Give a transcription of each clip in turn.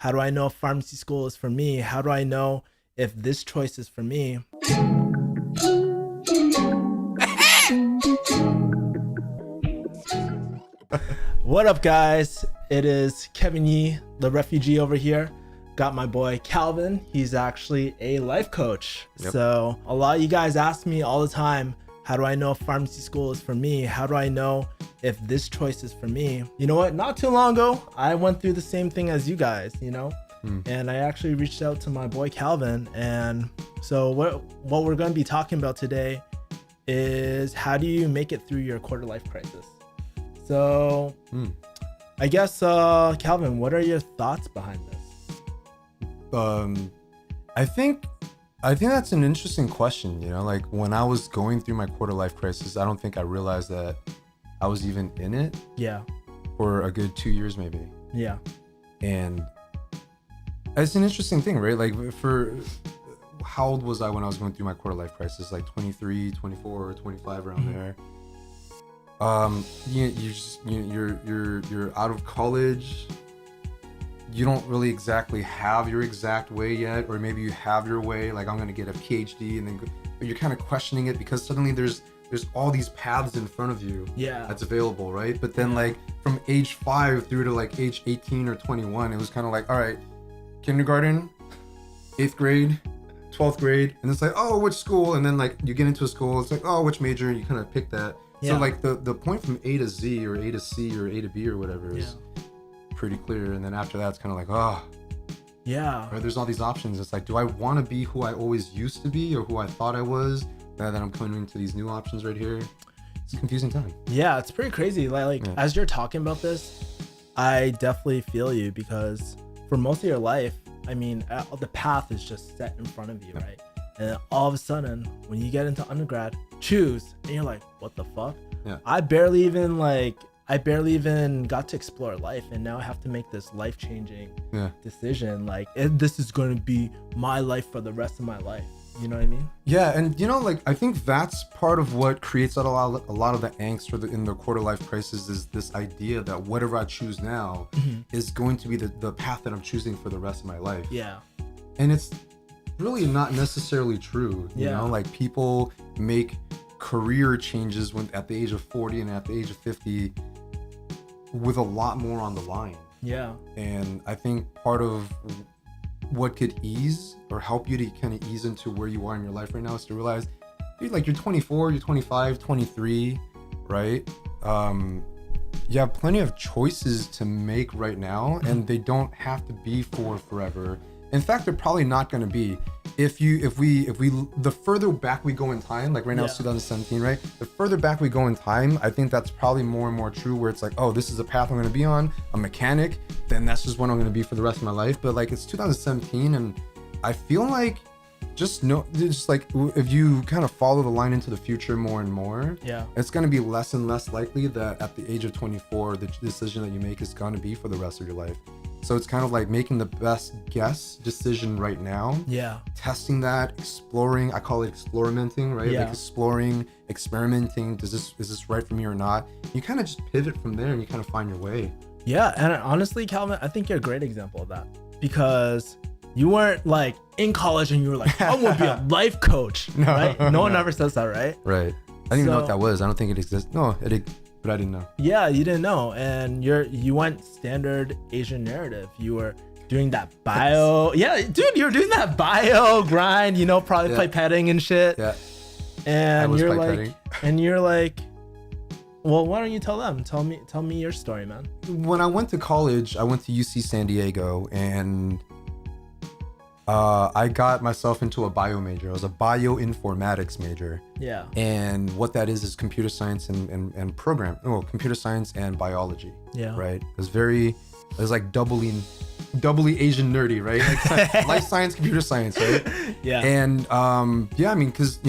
How do I know if pharmacy school is for me? How do I know if this choice is for me? What up, guys? It is Kevin Yee, the refugee over here. Got my boy Calvin. He's actually a life coach. Yep. So a lot of you guys ask me all the time, how do I know if pharmacy school is for me? How do I know if this choice is for me? You know what? Not too long ago, I went through the same thing as you guys, and I actually reached out to my boy Calvin. And so what we're going to be talking about today is how do you make it through your quarter life crisis? So I guess, Calvin, what are your thoughts behind this? I think that's an interesting question. Like when I was going through my quarter life crisis, I don't think I realized that I was even in it. Yeah. For a good 2 years, maybe. Yeah. And it's an interesting thing, right? Like for how old was I when I was going through my quarter life crisis? Like 23, 24, 25 around there. You're out of college. You don't really exactly have your exact way yet, or maybe you have your way, like I'm gonna get a PhD, and then but you're kind of questioning it because suddenly there's all these paths in front of you that's available, right? But then like from age 5 through to like age 18 or 21, it was kind of like, all right, kindergarten, 8th grade, 12th grade, and it's like, oh, which school? And then like you get into a school, it's like, oh, which major? And you kind of pick that. So like the point from A to Z or A to C or A to B or whatever is pretty clear, and then after that it's kind of like, right, there's all these options. It's like, do I want to be who I always used to be or who I thought I was, now that I'm coming into these new options right here? It's a confusing time. Yeah, it's pretty crazy. As you're talking about this, I definitely feel you, because for most of your life, I mean, the path is just set in front of you, right? And then all of a sudden, when you get into undergrad, choose, and you're like, what the fuck? I barely even got to explore life, and now I have to make this life-changing decision. Like, this is going to be my life for the rest of my life. You know what I mean? Yeah, and like I think that's part of what creates a lot of the angst in the quarter life crisis, is this idea that whatever I choose now is going to be the path that I'm choosing for the rest of my life. Yeah. And it's really not necessarily true. You know, like people make career changes at the age of 40 and at the age of 50 with a lot more on the line. Yeah. And I think part of what could ease or help you to kind of ease into where you are in your life right now is to realize, dude, like you're 24, you're 25, 23, right? You have plenty of choices to make right now, and they don't have to be for forever. In fact, they're probably not going to be. If we the further back we go in time, like right now it's 2017, right? The further back we go in time, I think that's probably more and more true, where it's like, oh, this is the path I'm going to be on, a mechanic, then that's just what I'm going to be for the rest of my life. But like it's 2017, and I feel like just like if you kind of follow the line into the future more and more, it's going to be less and less likely that at the age of 24 the decision that you make is going to be for the rest of your life. So it's kind of like making the best guess decision right now. Yeah. Testing that, exploring. I call it experimenting, right? Like exploring, experimenting. Is this right for me or not? You kind of just pivot from there, and you kind of find your way. Yeah, and honestly, Calvin, I think you're a great example of that, because you weren't like in college and you were like, I'm gonna be a life coach, right? No one ever says that, right? Right. I didn't even know what that was. I don't think it exists. No, but I didn't know. Yeah, you didn't know, and you went standard Asian narrative. You were doing that bio. Yeah, dude, you were doing that bio grind. Probably pipetting and shit. Yeah. And you're like, well, why don't you tell them? Tell me your story, man. When I went to college, I went to UC San Diego, and I got myself into a bio major. I was a bioinformatics major. Yeah. And what that is computer science and computer science and biology. Yeah. Right. It was like doubly Asian nerdy, right? Like life science, computer science, right? Yeah. And I mean, because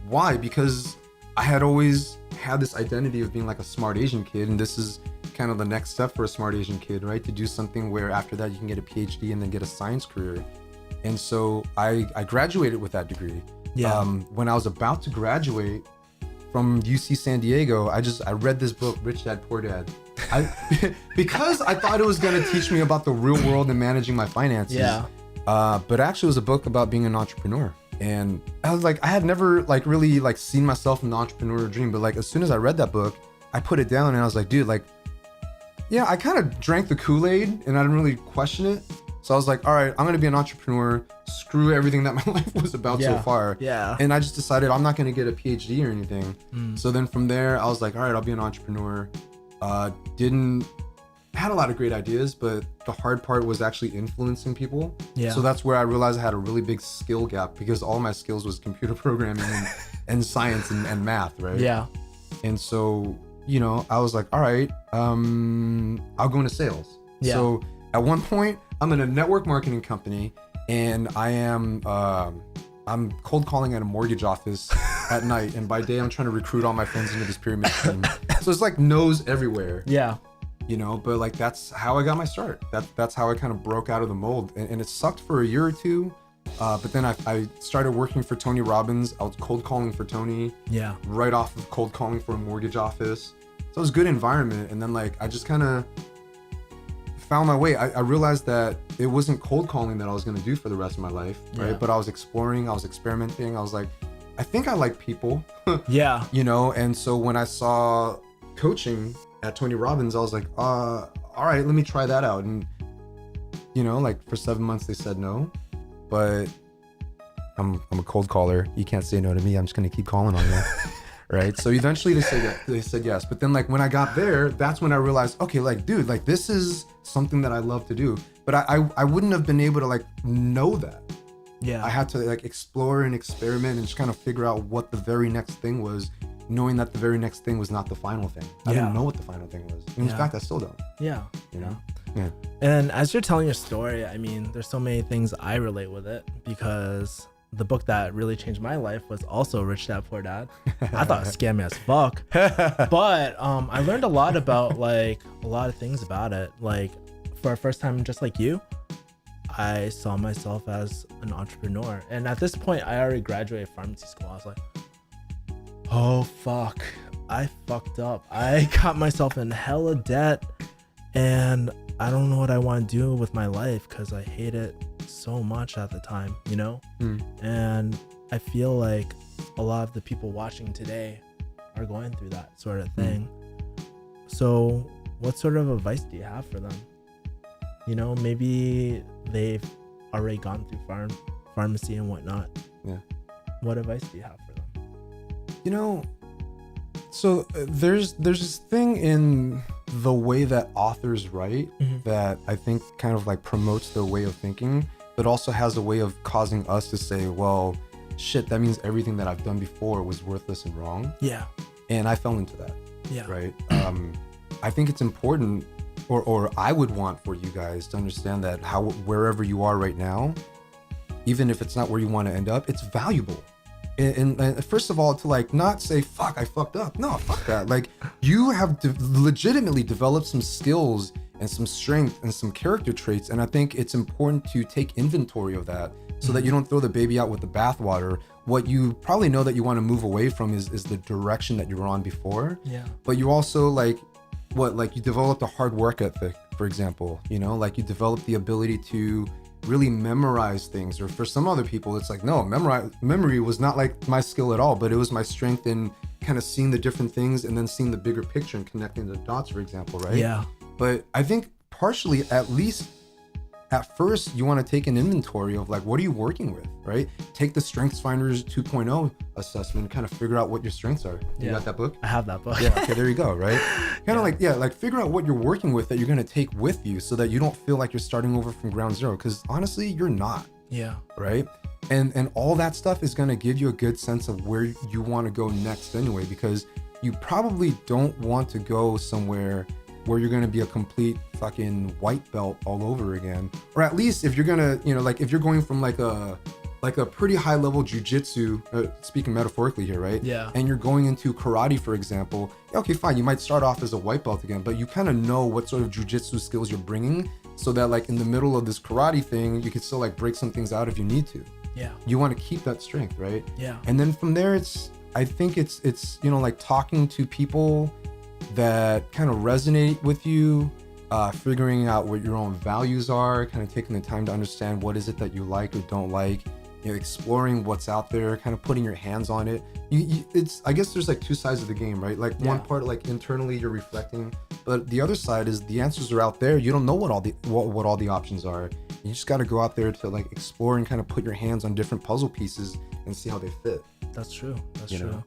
why? Because I had always had this identity of being like a smart Asian kid, and this is kind of the next step for a smart Asian kid, right? To do something where after that you can get a PhD and then get a science career. And so I graduated with that degree. Yeah. When I was about to graduate from UC San Diego, I read this book, Rich Dad Poor Dad. Because I thought it was gonna teach me about the real world and managing my finances. Yeah. But actually it was a book about being an entrepreneur. And I was like, I had never like really like seen myself in the entrepreneur dream, but like as soon as I read that book, I put it down and I was like, dude, like, yeah, I kind of drank the Kool-Aid and I didn't really question it. So I was like, all right, I'm gonna be an entrepreneur. Screw everything that my life was about so far. Yeah. And I just decided I'm not gonna get a PhD or anything. So then from there, I was like, all right, I'll be an entrepreneur. Had a lot of great ideas, but the hard part was actually influencing people. Yeah. So that's where I realized I had a really big skill gap because all my skills was computer programming and science and math, right? Yeah. And so, you know, I was like, all right, I'll go into sales. Yeah. So at one point, I'm in a network marketing company and I'm cold calling at a mortgage office at night. And by day, I'm trying to recruit all my friends into this pyramid scheme. So it's like no's everywhere. Yeah. You know, but like that's how I got my start. That's how I kind of broke out of the mold. And it sucked for a year or two. But then I started working for Tony Robbins. I was cold calling for Tony. Yeah. Right off of cold calling for a mortgage office. So it was a good environment. And then like I just kind of found my way. I realized that it wasn't cold calling that I was going to do for the rest of my life, right? Yeah. But I was exploring, I was experimenting. I was like, I think I like people. Yeah. You know, and so when I saw coaching at Tony Robbins, I was like, all right, let me try that out. And, you know, like for 7 months they said no, but I'm a cold caller. You can't say no to me. I'm just going to keep calling on you. Right. So eventually they said yes. But then like when I got there, that's when I realized, okay, like, dude, like this is something that I love to do. But I wouldn't have been able to like know that. Yeah. I had to like explore and experiment and just kind of figure out what the very next thing was, knowing that the very next thing was not the final thing. I didn't know what the final thing was. And in fact, I still don't. Yeah. You know? Yeah. And as you're telling your story, I mean, there's so many things I relate with it because the book that really changed my life was also Rich Dad Poor Dad. I thought it was scammy as fuck. But I learned a lot about like a lot of things about it. Like for a first time, just like you, I saw myself as an entrepreneur. And at this point, I already graduated pharmacy school. I was like, oh fuck, I fucked up. I got myself in hella debt and I don't know what I want to do with my life because I hate it so much at the time, you know? And I feel like a lot of the people watching today are going through that sort of thing. So what sort of advice do you have for them? You know, maybe they've already gone through pharmacy and whatnot. Yeah. What advice do you have for them? You know, so there's this thing in the way that authors write that I think kind of like promotes their way of thinking, but also has a way of causing us to say, well, shit, that means everything that I've done before was worthless and wrong. Yeah. And I fell into that. Yeah. Right. I think it's important, or I would want for you guys to understand that wherever you are right now, even if it's not where you want to end up, it's valuable. And first of all, to like not say, fuck, I fucked up. No, fuck that. Like you have legitimately developed some skills and some strength and some character traits. And I think it's important to take inventory of that so that you don't throw the baby out with the bathwater. What you probably know that you want to move away from is the direction that you were on before. Yeah. But you also like you developed a hard work ethic, for example, you know, like you developed the ability to really memorize things. Or for some other people, it's like, no, memory was not like my skill at all, but it was my strength in kind of seeing the different things and then seeing the bigger picture and connecting the dots, for example, right? Yeah. But I think partially, at least at first, you want to take an inventory of like, what are you working with, right? Take the Strengths Finders 2.0 assessment and kind of figure out what your strengths are. You got that book? I have that book. Yeah, okay, there you go, right? Kind of like figure out what you're working with that you're going to take with you so that you don't feel like you're starting over from ground zero, because honestly, you're not. Yeah. Right? And all that stuff is going to give you a good sense of where you want to go next anyway, because you probably don't want to go somewhere where you're going to be a complete fucking white belt all over again. Or at least if you're going to, you know, like if you're going from like a pretty high level jujitsu, speaking metaphorically here, right? Yeah. And you're going into karate, for example. Okay, fine. You might start off as a white belt again, but you kind of know what sort of jujitsu skills you're bringing, so that like in the middle of this karate thing, you could still like break some things out if you need to. Yeah. You want to keep that strength, right? Yeah. And then from there, it's I think it's like talking to people that kind of resonate with you, figuring out what your own values are, kind of taking the time to understand what is it that you like or don't like, exploring what's out there, kind of putting your hands on it. It's, I guess there's like two sides of the game, right? Like one part, like internally you're reflecting, but the other side is the answers are out there. You don't know what all the options are. You just got to go out there to like explore and kind of put your hands on different puzzle pieces and see how they fit. That's true. That's true.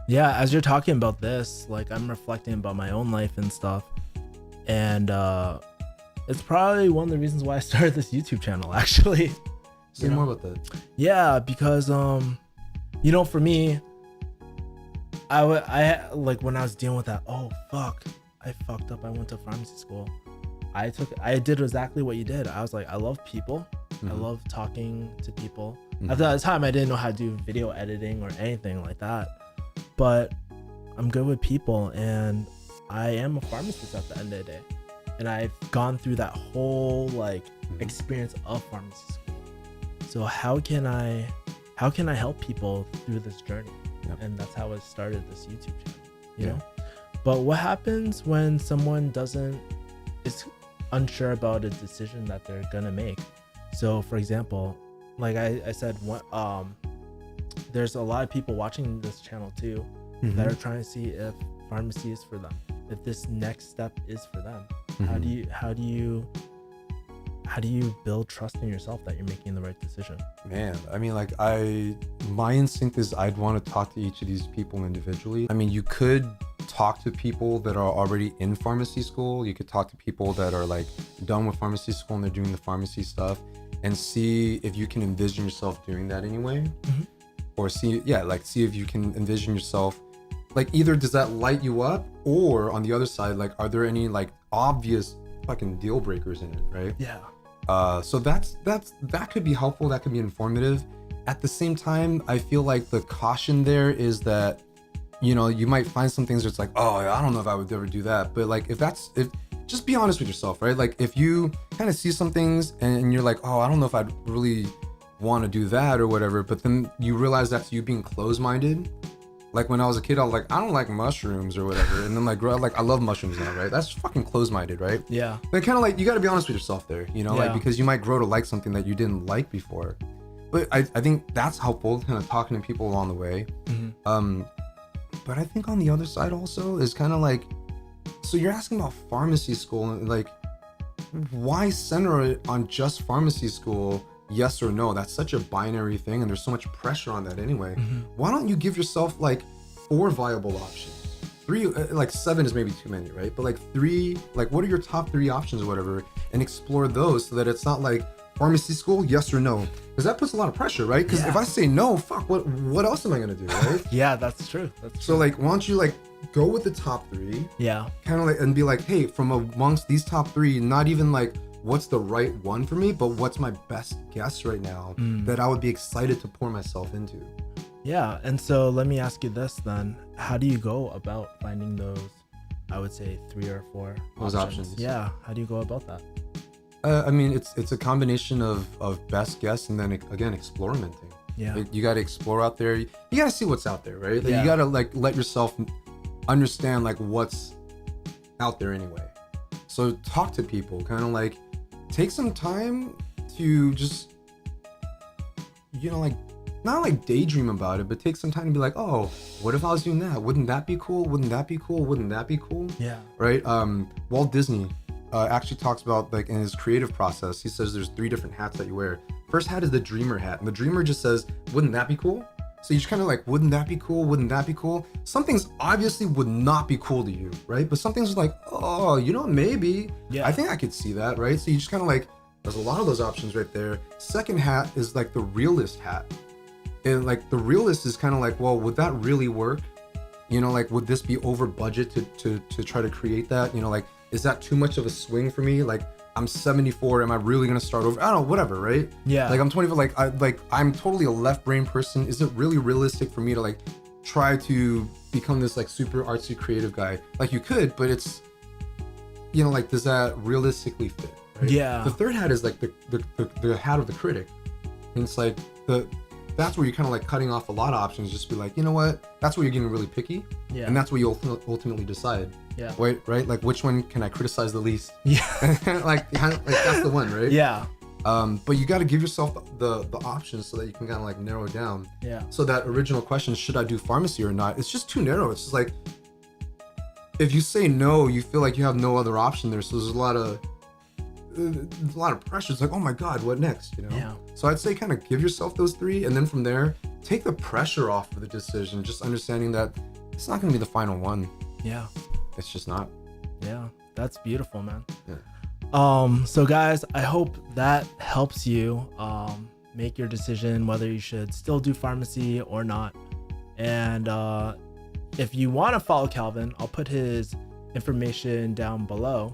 Yeah, as you're talking about this, like I'm reflecting about my own life and stuff, and it's probably one of the reasons why I started this YouTube channel, actually. Say more about that. Yeah, because for me, I like when I was dealing with that, oh fuck, I fucked up. I went to pharmacy school. I did exactly what you did. I was like, I love people. I love talking to people. At that time, I didn't know how to do video editing or anything like that, but I'm good with people, and I am a pharmacist at the end of the day, and I've gone through that whole like experience of pharmacy school. So how can I help people through this journey? Yep. And that's how I started this YouTube channel, you know? But what happens when someone is unsure about a decision that they're gonna make? So for example, like I said, there's a lot of people watching this channel too that are trying to see if pharmacy is for them, if this next step is for them. How do you build trust in yourself that you're making the right decision? Man, I mean, like my instinct is I'd want to talk to each of these people individually. I mean, you could talk to people that are already in pharmacy school. You could talk to people that are like done with pharmacy school and they're doing the pharmacy stuff, and see if you can envision yourself doing that anyway. Or see if you can envision yourself, like either does that light you up, or on the other side, like are there any like obvious fucking deal breakers in it, right? Yeah. So that could be helpful, that could be informative. At the same time, I feel like the caution there is that, you might find some things where it's like, oh, I don't know if I would ever do that. But like, if just be honest with yourself, right? Like if you kind of see some things and you're like, oh, I don't know if I'd really want to do that or whatever, but then you realize that's you being closed-minded. Like when I was a kid, I was like, I don't like mushrooms or whatever. And then like, I love mushrooms now, right? That's fucking closed-minded, right? Yeah. But kind of like, you got to be honest with yourself there, like, because you might grow to like something that you didn't like before. But I think that's helpful, kind of talking to people along the way. But I think on the other side also is kind of like, so you're asking about pharmacy school, and like, why center it on just pharmacy school? Yes or no? That's such a binary thing, and there's so much pressure on that anyway. Why don't you give yourself like 4 viable options? 3, like 7 is maybe too many, right? But like 3, like what are your top 3 options or whatever, and explore those, so that it's not like pharmacy school, yes or no, because that puts a lot of pressure, right? Because if I say no, fuck, what else am I gonna do, right? Yeah, that's true. So like, why don't you like go with the top 3? Yeah. Kind of like, and be like, hey, from amongst these top 3, not even like what's the right one for me, but what's my best guess right now that I would be excited to pour myself into. Yeah, and so let me ask you this then. How do you go about finding those, I would say 3 or 4 options? Yeah, how do you go about that? I mean, it's a combination of best guess and then again experimenting. Yeah. Like, you got to explore out there. You got to see what's out there, right? Like, Yeah. You got to like let yourself understand like what's out there anyway. So talk to people, kind of like take some time to just, like not like daydream about it, but take some time to be like, oh, what if I was doing that? Wouldn't that be cool? Wouldn't that be cool? Wouldn't that be cool? Yeah. Right. Walt Disney actually talks about, like, in his creative process, he says there's 3 different hats that you wear. First hat is the dreamer hat, and the dreamer just says, wouldn't that be cool? So you're just kind of like, wouldn't that be cool? Wouldn't that be cool? Some things obviously would not be cool to you, right? But some things are like, oh, maybe. Yeah. I think I could see that, right? So you just kind of like, there's a lot of those options right there. Second hat is like the realist hat. And like the realist is kind of like, well, would that really work? Like, would this be over budget to try to create that? Like, is that too much of a swing for me? Like, I'm 74. Am I really gonna start over? I don't know, whatever, right? Yeah. Like, I'm 24. I'm totally a left brain person. Is it really realistic for me to like try to become this like super artsy creative guy? Like, you could, but it's, like, does that realistically fit? Right? Yeah. The third hat is like the hat of the critic. And it's like that's where you're kind of like cutting off a lot of options. Just be like, you know what? That's where you're getting really picky. Yeah. And that's where you ultimately decide. Yeah. Right? Like, which one can I criticize the least? Yeah. like that's the one, right? Yeah. But you got to give yourself the options so that you can kind of like narrow it down. Yeah. So that original question, should I do pharmacy or not? It's just too narrow. It's just like, if you say no, you feel like you have no other option there. So there's a lot of pressure. It's like, oh my God, what next? You know? Yeah. So I'd say kind of give yourself those three, and then from there, take the pressure off of the decision. Just understanding that it's not going to be the final one. Yeah. It's just not. Yeah. That's beautiful, man. Yeah. So guys, I hope that helps you make your decision whether you should still do pharmacy or not. And if you want to follow Calvin, I'll put his information down below.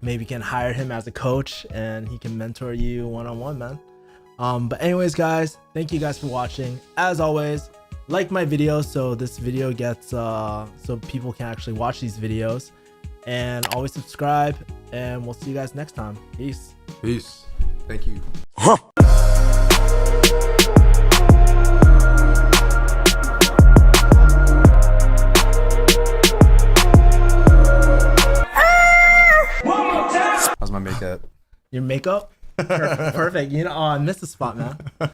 Maybe you can hire him as a coach and he can mentor you one-on-one, man. But anyways, guys, thank you guys for watching. As always, like my videos so this video gets so people can actually watch these videos, and always subscribe, and we'll see you guys next time. Peace. Thank you. How's my makeup? Your makeup? Perfect. You know, I missed the spot, man.